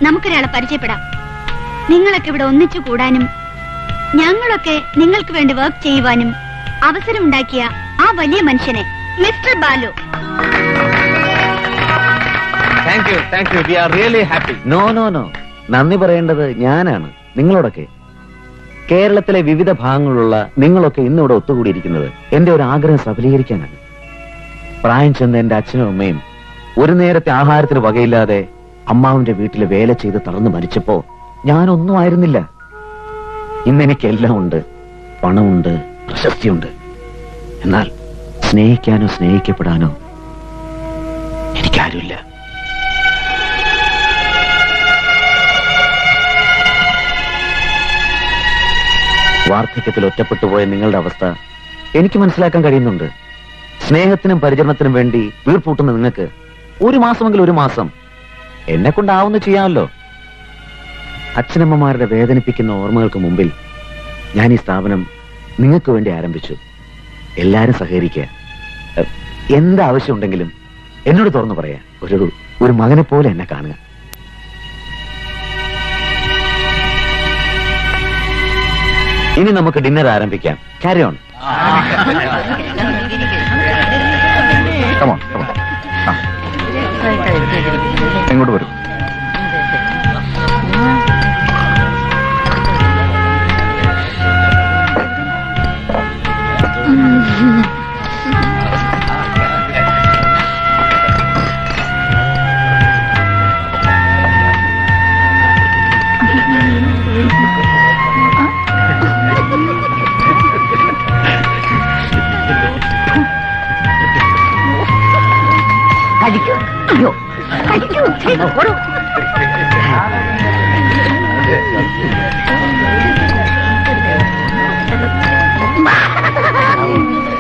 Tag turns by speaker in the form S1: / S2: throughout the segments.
S1: നമുക്കൊരാളെ പരിചയപ്പെടാം. നിങ്ങളൊക്കെ ഇവിടെ ഒന്നിച്ചു കൂടാനും ഞങ്ങളൊക്കെ നിങ്ങൾക്ക് വേണ്ടി വർക്ക് ചെയ്യുവാനും അവസരമുണ്ടാക്കിയ ആ വലിയ മനുഷ്യനെ, mister Balu.
S2: Thank you. We are really happy.
S3: No നന്ദി പറയേണ്ടത് ഞാനാണ്, നിങ്ങളോടൊക്കെ. കേരളത്തിലെ വിവിധ ഭാഗങ്ങളിലുള്ള നിങ്ങളൊക്കെ ഇന്നിവിടെ ഒത്തുകൂടിയിരിക്കുന്നത് എന്റെ ഒരു ആഗ്രഹം സഫലീകരിക്കാനാണ്. പ്രായം ചെന്ന എന്റെ അച്ഛനും അമ്മയും ഒരു നേരത്തെ ആഹാരത്തിന് വകയില്ലാതെ അമ്മാവിന്റെ വീട്ടിൽ വേല ചെയ്ത് തളർന്നു മരിച്ചപ്പോ ഞാനൊന്നും ആയിരുന്നില്ല. ഇന്നെനിക്കെല്ലാം ഉണ്ട്. പണമുണ്ട്, പ്രശസ്തിയുണ്ട്. എന്നാൽ സ്നേഹിക്കാനോ സ്നേഹിക്കപ്പെടാനോ എനിക്കാരുമില്ല. വാർദ്ധക്യത്തിൽ ഒറ്റപ്പെട്ടുപോയ നിങ്ങളുടെ അവസ്ഥ എനിക്ക് മനസ്സിലാക്കാൻ കഴിയുന്നുണ്ട്. സ്നേഹത്തിനും പരിചരണത്തിനും വേണ്ടി വീർപ്പൂട്ടുന്ന നിങ്ങൾക്ക് ഒരു മാസം എന്നെ കൊണ്ടാവുന്ന ചെയ്യാമല്ലോ. അച്ഛനമ്മമാരുടെ വേദനിപ്പിക്കുന്ന ഓർമ്മകൾക്ക് മുമ്പിൽ ഞാൻ ഈ സ്ഥാപനം നിങ്ങൾക്ക് വേണ്ടി ആരംഭിച്ചു. എല്ലാരും സഹകരിക്കുക. എന്താവശ്യമുണ്ടെങ്കിലും എന്നോട് തുറന്നു പറയാ. ഒരു മകനെ പോലെ എന്നെ കാണുക. ഇനി നമുക്ക് ഡിന്നർ ആരംഭിക്കാം. Carry on.
S2: എങ്ങോട്ട് വരും?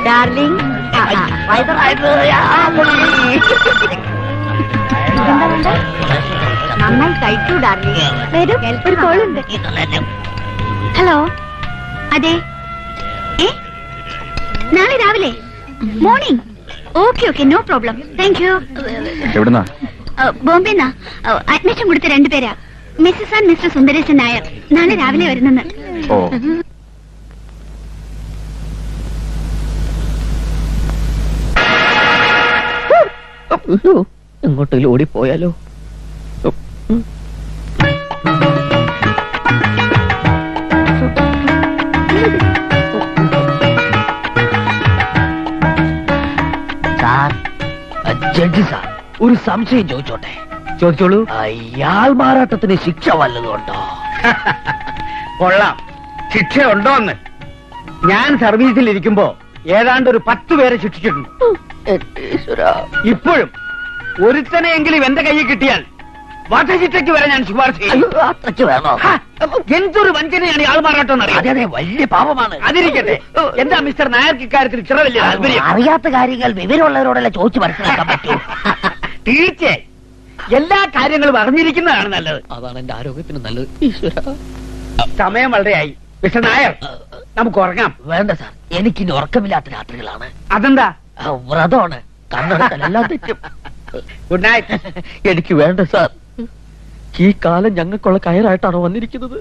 S1: ഡാർലിംഗ്, നന്നായി കഴിക്കൂ ഡാർലിംഗ്. വരൂ, ഒരു കോളുണ്ട്. ഹലോ, അതെ. നാളെ രാവിലെ morning. Okay, no problem. Thank you.
S2: എവിടുന്നാ?
S1: ബോംബെന്നാ. അഡ്മിഷൻ കൊടുത്ത 2 പേരാ. Missus and mister Sundaresan Nair. നാളെ രാവിലെ വരുന്നെന്ന്.
S3: എങ്ങോട്ടെങ്കിലും ഓടിപ്പോയാലോ? ജഡ്ജി സാർ, ഒരു സംശയം ചോദിച്ചോട്ടെ? ചോദിച്ചോളൂ. ഇയാൾ മാറാട്ടത്തിന് ശിക്ഷ വല്ലതുണ്ടോ?
S4: കൊള്ളാം. ശിക്ഷ ഉണ്ടോന്ന്? ഞാൻ സർവീസിലിരിക്കുമ്പോ ഏതാണ്ട് ഒരു 10 പേരെ ശിക്ഷിച്ചിട്ടുണ്ട്. ഇപ്പോഴും ഒരുത്തനെയെങ്കിലും എന്റെ കയ്യിൽ കിട്ടിയാൽ വധശിക്ഷയ്ക്ക് വരെ ഞാൻ ശുപാർശ ചെയ്യും. എന്തൊരു വഞ്ചനയാണ് ഇയാൾ മാറാട്ടം.
S3: അതെ, വലിയ പാപമാണ്.
S4: അതിരിക്കട്ടെ, എന്താ മിസ്റ്റർ നായർക്ക് ഇക്കാര്യത്തിൽ ഇത്ര വലിയ താല്പര്യം?
S3: അറിയാത്ത കാര്യങ്ങൾ വിവരമുള്ളവരോടല്ലേ ചോദിച്ചു മനസ്സിലാക്കാൻ പറ്റൂ.
S4: തീർച്ചയായും എല്ലാ കാര്യങ്ങളും അറിഞ്ഞിരിക്കുന്നതാണ് നല്ലത്.
S3: അതാണ് എന്റെ ആരോഗ്യത്തിന് നല്ലത്.
S4: സമയം വളരെയായി. മിസ്റ്റർ നായർ, നമുക്ക് ഉറങ്ങാം.
S3: വേണ്ട സാർ, എനിക്കിനി ഉറക്കമില്ലാത്ത രാത്രികളാണ്.
S4: അതെന്താ?
S3: വ്രതമാണ്. കണ്ണെടുക്കലെല്ലാം തെറ്റും.
S4: Good night.
S3: എനിക്ക് വേണ്ട സാർ. ഈ കാലം ഞങ്ങൾക്കുള്ള കയറായിട്ടാണോ വന്നിരിക്കുന്നത്?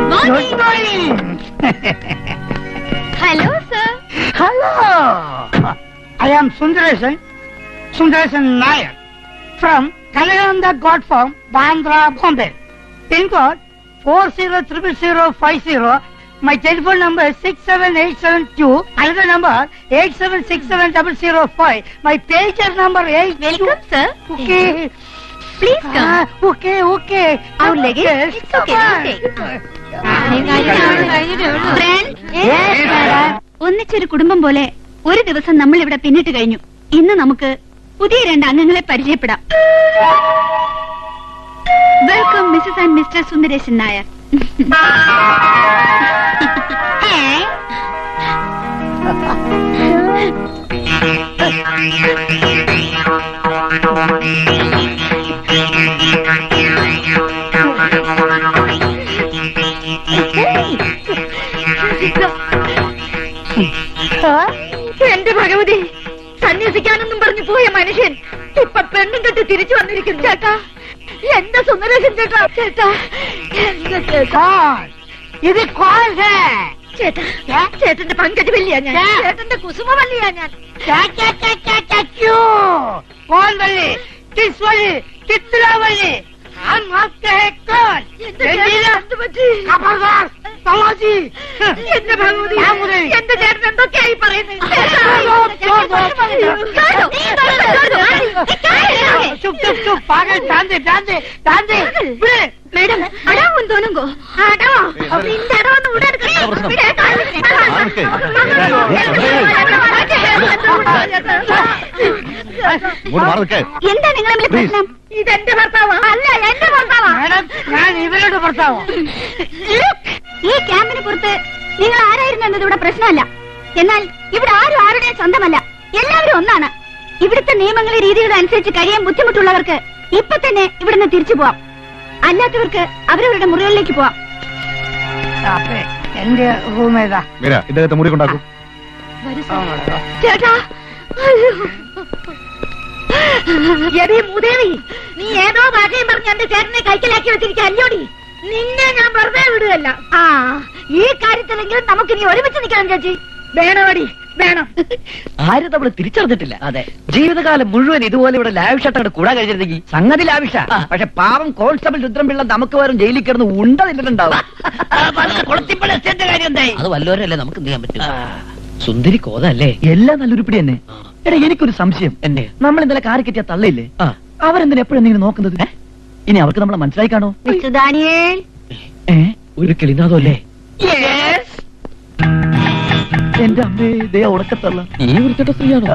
S1: Morning.
S4: morning.
S1: Hello, sir.
S4: Hello. I am Sundaresan Nair from Kalananda God Farm, Bandra, Bombay. Pin code 400050. My telephone number is 67872. Another number 8767005. My pager number is
S1: Welcome, sir.
S4: Okay.
S1: Please come.
S4: Okay.
S1: Our luggage? It's okay. Friends, ഒന്നിച്ചൊരു കുടുംബം പോലെ ഒരു ദിവസം നമ്മൾ ഇവിടെ പിന്നിട്ട് കഴിഞ്ഞു. ഇന്ന് നമുക്ക് പുതിയ 2 അംഗങ്ങളെ പരിചയപ്പെടാം. Welcome missus and mister Sundaresan Nair. എന്റെ ഭഗവതി, സന്യസിക്കാനെന്നും പറഞ്ഞു പോയ മനുഷ്യൻ ഇപ്പൊ പെണ്ണും കെട്ടി തിരിച്ചു വന്നിരിക്കുന്നു. ചേട്ടാ, എന്റെ സുന്ദരേശൻ ചേട്ടാ, ചേട്ടാ, എന്റെ ചേട്ടാ,
S4: ഇത് കോൾ
S1: ചേട്ടാ, ചേട്ടന്റെ പങ്കജവല്ലിയാ ഞാൻ, ചേട്ടന്റെ കുസുമവല്ലിയാ ഞാൻ.
S4: कौन बल्ले, किस वाले, कितना बल्ले, हम आपके हैं कौन? खबरदार, तमाशी.
S1: എന്റെ ഭഗവതി, എന്റെ ചേട്ടൻ എന്തൊക്കെയായി പറയുന്നത്?
S4: चुप पागल, ध्यान दे.
S1: മേഡം, അടാവും തോന്നുങ്കോ? അടവോ? നിന്റെ അടവൊന്നും ഇവിടെ എന്താ നിങ്ങളെ പ്രശ്നം? ഇതെന്റെ ഭർത്താവാ? അല്ല, എന്റെ ഭർത്താവാ.
S4: मैडम, ഞാൻ ഇവരുടെ ഭർത്താവാ.
S1: ഈ ക്യാമ്പിന് പുറത്ത് നിങ്ങൾ ആരായിരുന്നു എന്നത് ഇവിടെ പ്രശ്നമല്ല. എന്നാൽ ഇവിടെ ആരും ആരുടെയും സ്വന്തമല്ല, എല്ലാവരും ഒന്നാണ്. ഇവിടുത്തെ നിയമങ്ങളെ രീതികളും അനുസരിച്ച് കഴിയാൻ ബുദ്ധിമുട്ടുള്ളവർക്ക് ഇപ്പൊ തന്നെ ഇവിടുന്ന് തിരിച്ചു പോവാം. അല്ലാത്തവർക്ക് അവരവരുടെ മുറികളിലേക്ക് പോവാം.
S4: എന്റെ റൂം ഏതാ?
S2: ഇദ്ദേഹത്തെ മുറി കൊണ്ടാക്കും.
S1: ചേട്ടാ, മൂദേവി, നീ ഏതോ ഭാഷയും പറഞ്ഞ് എന്റെ ചേട്ടനെ കൈക്കലാക്കി വെച്ചിരിക്കുക അല്ലോടി. നിന്നെ ഞാൻ വെറുതെ വിടുകയല്ല. ആ, ഈ കാര്യത്തിലെങ്കിലും നമുക്ക് നീ ഒരുമിച്ച് നിൽക്കണം ചേച്ചി. വേണോടി, വേണം.
S5: ആരും നമ്മൾ തിരിച്ചറിഞ്ഞിട്ടില്ല. അതെ, ജീവിതകാലം മുഴുവൻ ഇതുപോലെ ഇവിടെ ലാവിഷായിട്ട് കൂടാൻ കഴിഞ്ഞിരുന്നെങ്കിൽ സംഗതി ലാവിഷ. പക്ഷെ പാവം കോൺസ്റ്റബിൾ രുദ്രംപിള്ള നമുക്ക് വരും ജയിലിൽ കിടന്ന് ഉണ്ട നിന്നിട്ടുണ്ടാവും. അത് വല്ലവരല്ലേ നമുക്ക് എന്ത് ചെയ്യാൻ പറ്റും. സുന്ദരി കോതല്ലേ, എല്ലാം നല്ലൊരുപ്പിടി തന്നെ. എടാ, എനിക്കൊരു സംശയം. എന്നെ നമ്മൾ ഇന്നലെ കാറി കെട്ടിയ തള്ളയില്ലേ, അവരെന്തിനാ എപ്പോഴും എന്തെങ്കിലും നോക്കുന്നത്? ഇനി അവർക്ക് നമ്മളെ മനസ്സിലായി കാണോ?
S1: മിസ്റ്റർ ദാനിയേൽ,
S5: ഒരു കിളിനാഥോ അല്ലേ? എന്റെ അമ്മേ, ഇതേ ഉടക്കത്തള്ള. നീ വിളിച്ചിട്ട സ്ത്രീയാണോ?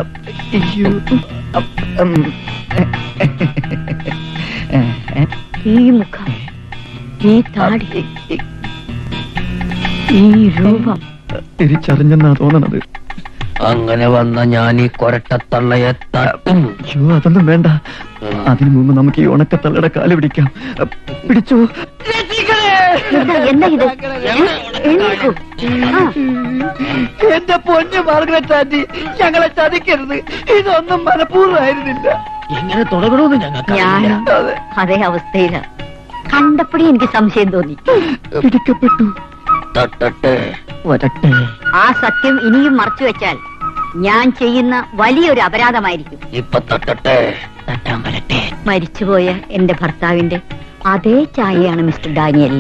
S1: ഈ മുഖം, ഈ താടി, ഈ രൂപം
S5: തിരിച്ചറിഞ്ഞെന്നാ തോന്നണത്. അങ്ങനെ വന്ന ഞാൻ ഈ കൊരട്ടത്തള്ളയെ തട്ടും. അതൊന്നും വേണ്ട. അതിനു മുമ്പ് നമുക്ക് ഈ ഉണക്കത്തള്ളയുടെ കാല് പിടിക്കാം. പിടിച്ചോ.
S1: എന്താ ഇത്?
S5: എന്റെ പൊന്നു മാർഗരറ്റ് ആന്റി, ഞങ്ങളെ ചതിക്കരുത്. ഇതൊന്നും മനഃപൂർവ്വമായിരുന്നില്ല. എങ്ങനെ തുടങ്ങണമെന്ന് ഞങ്ങൾക്ക്
S1: അതേ അവസ്ഥയില. കണ്ടപ്പോഴേ എനിക്ക് സംശയം തോന്നി.
S5: പിടിക്കപ്പെട്ടു. തട്ടട്ടെ, വരട്ടെ.
S1: ആ സത്യം ഇനിയും മറച്ചു വെച്ചാൽ ഞാൻ ചെയ്യുന്ന വലിയൊരു അപരാധമായിരിക്കും.
S5: ഇപ്പൊ തട്ടട്ടെ, തട്ടാൻ വരട്ടെ.
S1: മരിച്ചുപോയ എന്റെ ഭർത്താവിന്റെ അതേ ചായയാണ് മിസ്റ്റർ ഡാനിയൽ.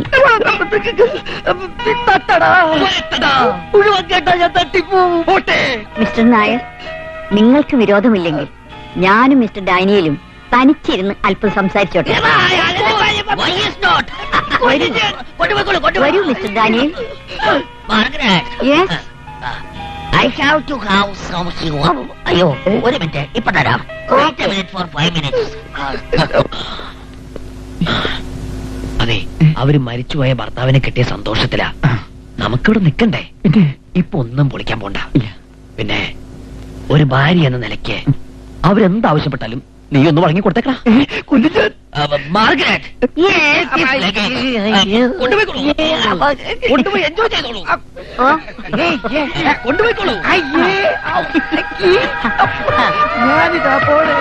S1: മിസ്റ്റർ നായർ, നിങ്ങൾക്ക് വിരോധമില്ലെങ്കിൽ ഞാനും മിസ്റ്റർ ഡാനിയലും തനിച്ചിരുന്ന് അല്പം സംസാരിച്ചോട്ടെ. വരൂ mister Daniel. Yes,
S6: I have to have some sugar. അയ്യോ, ഒരു മിനിറ്റ്, ഇപ്പൊ തരാം. Wait a minute for 5 minutes.
S5: അതെ, അവര് മരിച്ചുപോയ ഭർത്താവിനെ കിട്ടിയ സന്തോഷത്തിലാ. നമുക്കിവിടെ നിക്കണ്ടേ? ഇപ്പൊ ഒന്നും പൊളിക്കാൻ പോണ്ട. പിന്നെ ഒരു ഭാര്യ എന്ന നിലയ്ക്ക് അവരെന്താവശ്യപ്പെട്ടാലും നീ ഒന്ന് വഴങ്ങി കൊടുത്തേക്കടാ. മാർഗരറ്റ്, കൊണ്ടുപോയി എൻജോയ് ചെയ്തോളൂ. കൊണ്ടുപോയിക്കോളൂ.
S4: ഞാനിതാ പോണേ.